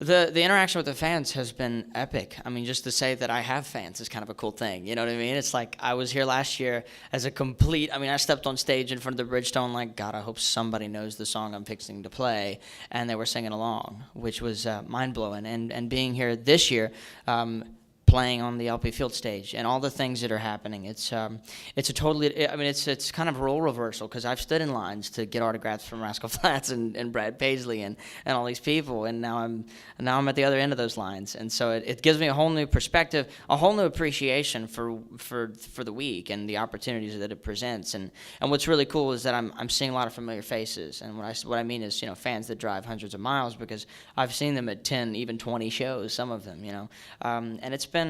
The interaction with the fans has been epic. I mean, just to say that I have fans is kind of a cool thing. You know what I mean? It's like I was here last year as a complete. I mean, I stepped on stage in front of the Bridgestone like, God, I hope somebody knows the song I'm fixing to play, and they were singing along, which was mind blowing. And being here this year. Playing on the LP Field stage and all the things that are happening. It's a totally, I mean, it's kind of a role reversal because I've stood in lines to get autographs from Rascal Flatts and Brad Paisley and all these people, and now I'm at the other end of those lines, and so it gives me a whole new perspective, a whole new appreciation for the week and the opportunities that it presents, and what's really cool is that I'm seeing a lot of familiar faces, and what I mean is, you know, fans that drive hundreds of miles because I've seen them at 10, even 20 shows, some of them, you know, and it's been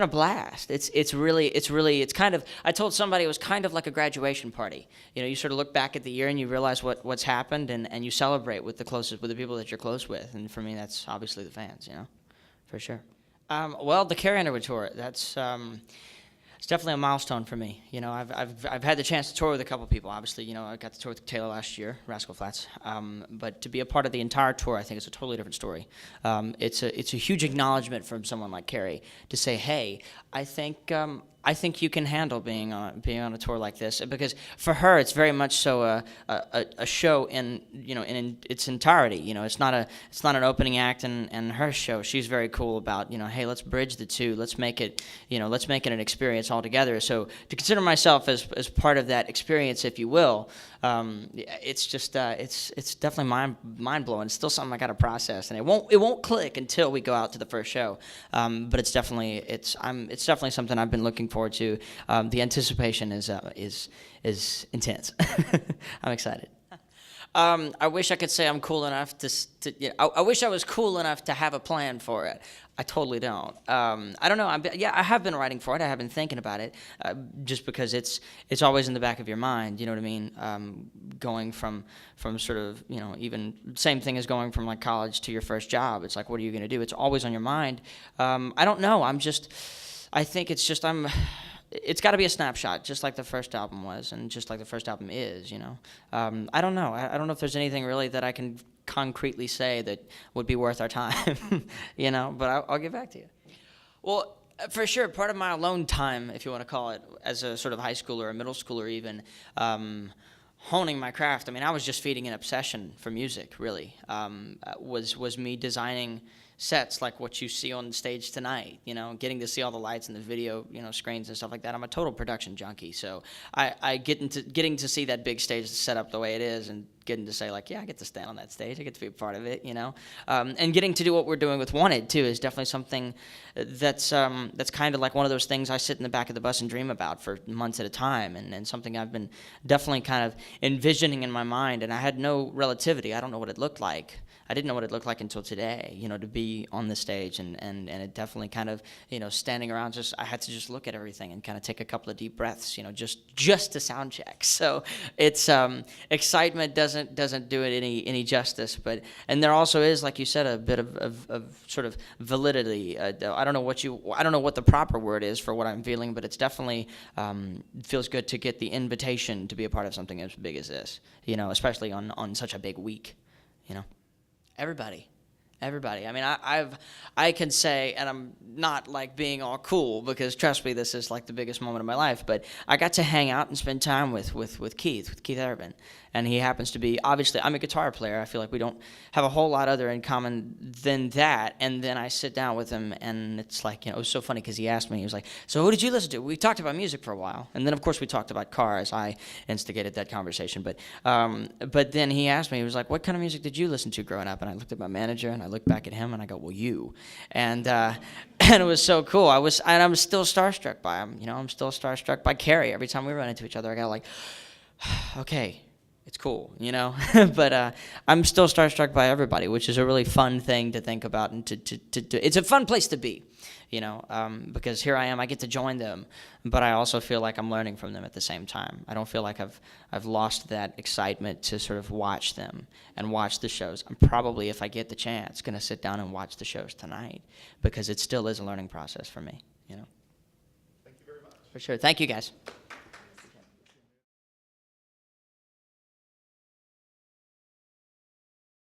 a blast. It's kind of, I told somebody it was kind of like a graduation party. You know, you sort of look back at the year and you realize what's happened and you celebrate with the people that you're close with. And for me, that's obviously the fans, you know, for sure. Well, the Carrie Underwood tour, that's it's definitely a milestone for me. You know, I've had the chance to tour with a couple people. Obviously, you know, I got to tour with Taylor last year, Rascal Flatts. But to be a part of the entire tour, I think it's a totally different story. It's a huge acknowledgement from someone like Carrie to say, hey, I think you can handle being on a tour like this, because for her it's very much so a show in its entirety. You know, it's not an opening act and her show. She's very cool about, you know, hey, let's bridge the two. Let's make it an experience altogether. So to consider myself as part of that experience, if you will, it's just it's definitely mind blowing. It's still something I got to process, and it won't click until we go out to the first show. But it's definitely something I've been looking forward to. The anticipation is intense. I'm excited. I wish I could say I'm cool enough I wish I was cool enough to have a plan for it. I totally don't. I don't know. I have been writing for it. I have been thinking about it, just because it's always in the back of your mind. You know what I mean? Going from sort of, you know, even same thing as going from like college to your first job. It's like, what are you going to do? It's always on your mind. I don't know. I think it's got to be a snapshot, just like the first album was, and just like the first album is, you know. I don't know. I don't know if there's anything really that I can concretely say that would be worth our time, you know, but I'll get back to you. Well, for sure, part of my alone time, if you want to call it, as a sort of high schooler or middle schooler even, honing my craft. I mean, I was just feeding an obsession for music, really. Was me designing sets like what you see on stage tonight, you know, getting to see all the lights and the video, you know, screens and stuff like that. I'm a total production junkie, so I getting to see that big stage set up the way it is, and getting to say like, yeah, I get to stand on that stage, I get to be a part of it, you know, and getting to do what we're doing with Wanted too is definitely something that's kind of like one of those things I sit in the back of the bus and dream about for months at a time, and something I've been definitely kind of envisioning in my mind, and I had no relativity. I don't know what it looked like. I didn't know what it looked like until today, you know, to be on the stage, and it definitely kind of, you know, standing around, I had to just look at everything and kind of take a couple of deep breaths, you know, just to sound check. So it's excitement doesn't do it any justice, and there also is, like you said, a bit of sort of validity. I don't know what the proper word is for what I'm feeling, but it's definitely feels good to get the invitation to be a part of something as big as this, you know, especially on such a big week, you know. Everybody. I mean, I can say, and I'm not like being all cool, because trust me, this is like the biggest moment of my life, but I got to hang out and spend time with Keith Urban, and he happens to be, obviously, I'm a guitar player. I feel like we don't have a whole lot other in common than that, and then I sit down with him, and it's like, you know, it was so funny because he asked me, he was like, so who did you listen to? We talked about music for a while, and then of course we talked about cars. I instigated that conversation, but then he asked me, he was like, what kind of music did you listen to growing up? And I looked at my manager, and I looked back at him, and I go, well, you. And it was so cool. I'm still starstruck by him. You know, I'm still starstruck by Carrie. Every time we run into each other, I go like, okay, it's cool, you know. But I'm still starstruck by everybody, which is a really fun thing to think about, and to do. It's a fun place to be, you know, because here I am, I get to join them, but I also feel like I'm learning from them at the same time. I don't feel like I've lost that excitement to sort of watch them and watch the shows. I'm probably, if I get the chance, going to sit down and watch the shows tonight, because it still is a learning process for me, you know. Thank you very much. For sure. Thank you, guys.